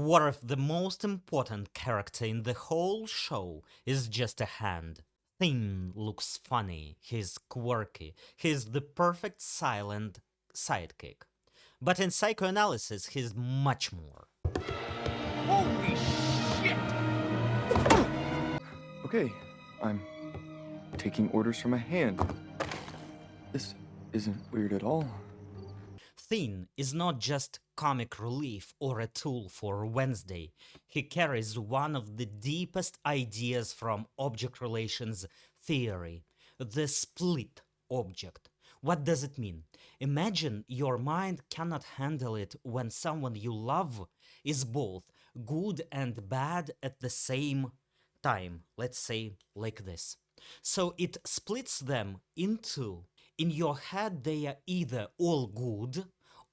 What if the most important character in the whole show is just a hand? Thin looks funny, he's quirky, he's the perfect silent sidekick. But in psychoanalysis, he's much more. Holy shit! Okay, I'm taking orders from a hand. This isn't weird at all. Thin is not just comic relief or a tool for Wednesday. He carries one of the deepest ideas from object relations theory, the split object. What does it mean? Imagine your mind cannot handle it when someone you love is both good and bad at the same time. Let's say like this. So it splits them in two. In your head, they are either all good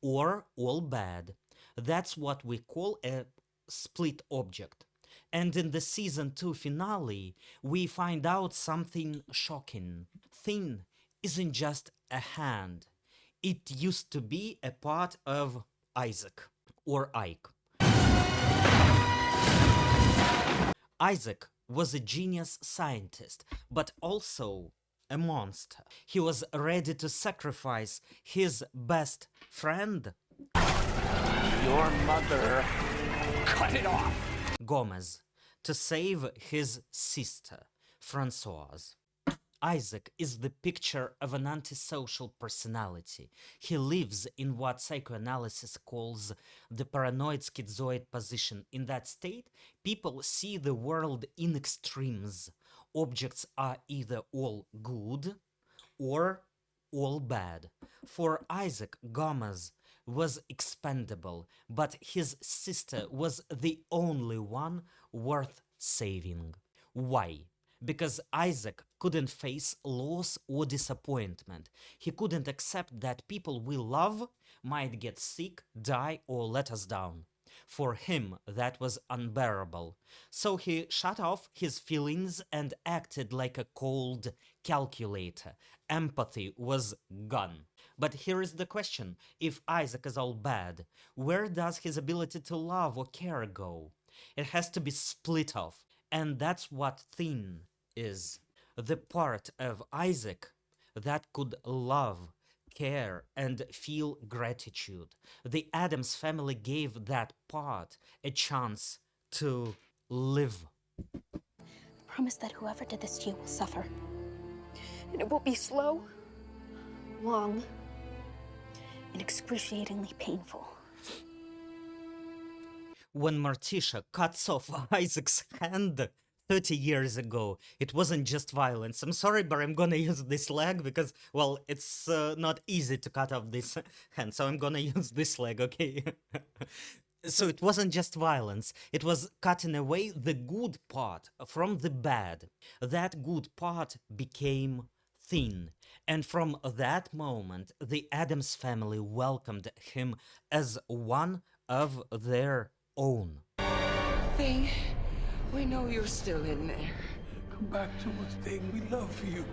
or all bad. That's what we call a split object. And in the season 2 finale, we find out something shocking. Thin isn't just a hand. It used to be a part of Isaac or Ike. Isaac was a genius scientist, but also a monster. He was ready to sacrifice his best friend, Your mother cut it off. Gomez, to save his sister, Francoise. Isaac is the picture of an antisocial personality. He lives in what psychoanalysis calls the paranoid schizoid position. In that state, people see the world in extremes. Objects are either all good or all bad. For Isaac, Gomez was expendable, but his sister was the only one worth saving. Why? Because Isaac couldn't face loss or disappointment. He couldn't accept that people we love might get sick, die, or let us down. For him, that was unbearable. So he shut off his feelings and acted like a cold calculator. Empathy was gone. But here is the question. If Isaac is all bad, where does his ability to love or care go? It has to be split off. And that's what Thin is. The part of Isaac that could love, care, and feel gratitude. The Addams family gave that part a chance to live. Promise that whoever did this to you will suffer. And it will be slow, long, and excruciatingly painful. When Morticia cuts off Isaac's hand 30 years ago, it wasn't just violence. I'm sorry, but I'm gonna use this leg because, well, it's not easy to cut off this hand, so I'm gonna use this leg, okay? So it wasn't just violence, it was cutting away the good part from the bad. That good part became Thin, and from that moment, the Addams family welcomed him as one of their own. Thing, we know you're still in there. Come back to us, Thing. We love you.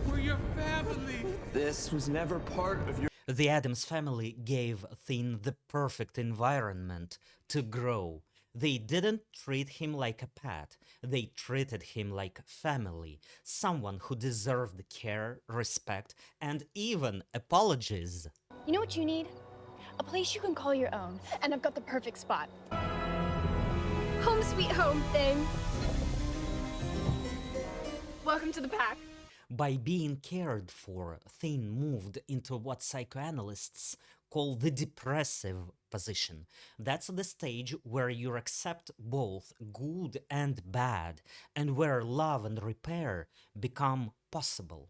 We're your family. This was never part of your... The Addams family gave Thin the perfect environment to grow. They didn't treat him like a pet, they treated him like family, someone who deserved care, respect, and even apologies. You know what you need? A place you can call your own. And I've got the perfect spot. Home sweet home, Thing. Welcome to the pack. By being cared for, Thin moved into what psychoanalysts call the depressive position. That's the stage where you accept both good and bad, and where love and repair become possible.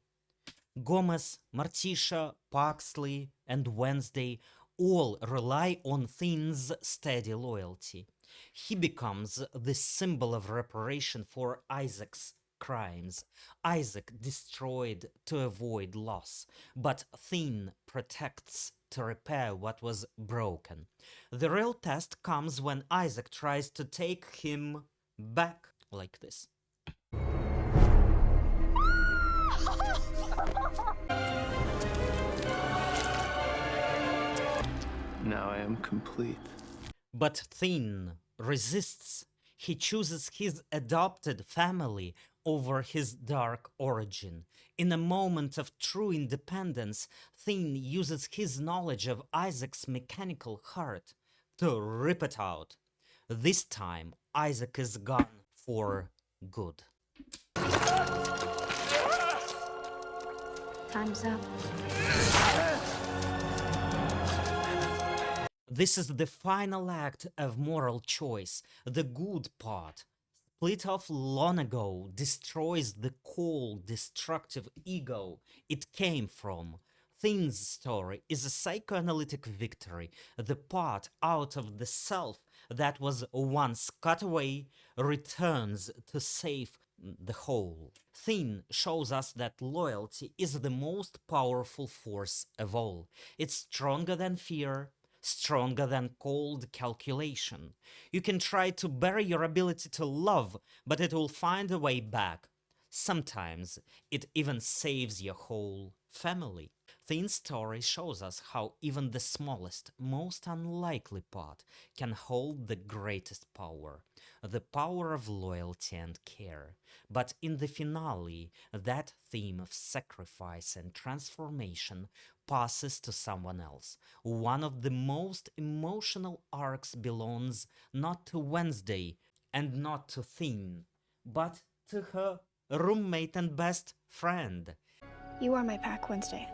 Gomez, Morticia, Paxley, and Wednesday all rely on Thin's steady loyalty. He becomes the symbol of reparation for Isaac's crimes. Isaac destroyed to avoid loss, but Thin protects to repair what was broken. The real test comes when Isaac tries to take him back like this. Now I am complete. But Thin resists. He chooses his adopted family over his dark origin. In a moment of true independence, Thane uses his knowledge of Isaac's mechanical heart to rip it out. This time, Isaac is gone for good. Time's up. This is the final act of moral choice. The good part, split off long ago, destroys the cold, destructive ego it came from. Thane's story is a psychoanalytic victory. The part out of the self that was once cut away returns to save the whole. Thane shows us that loyalty is the most powerful force of all. It's stronger than fear, stronger than cold calculation. You can try to bury your ability to love, but it will find a way back. Sometimes it even saves your whole family. Thane's story shows us how even the smallest, most unlikely part can hold the greatest power, the power of loyalty and care. But in the finale, that theme of sacrifice and transformation passes to someone else. One of the most emotional arcs belongs not to Wednesday and not to Thane, but to her roommate and best friend. You are my pack, Wednesday.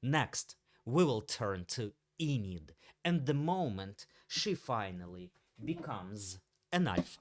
Next, we will turn to Enid and the moment she finally becomes an alpha.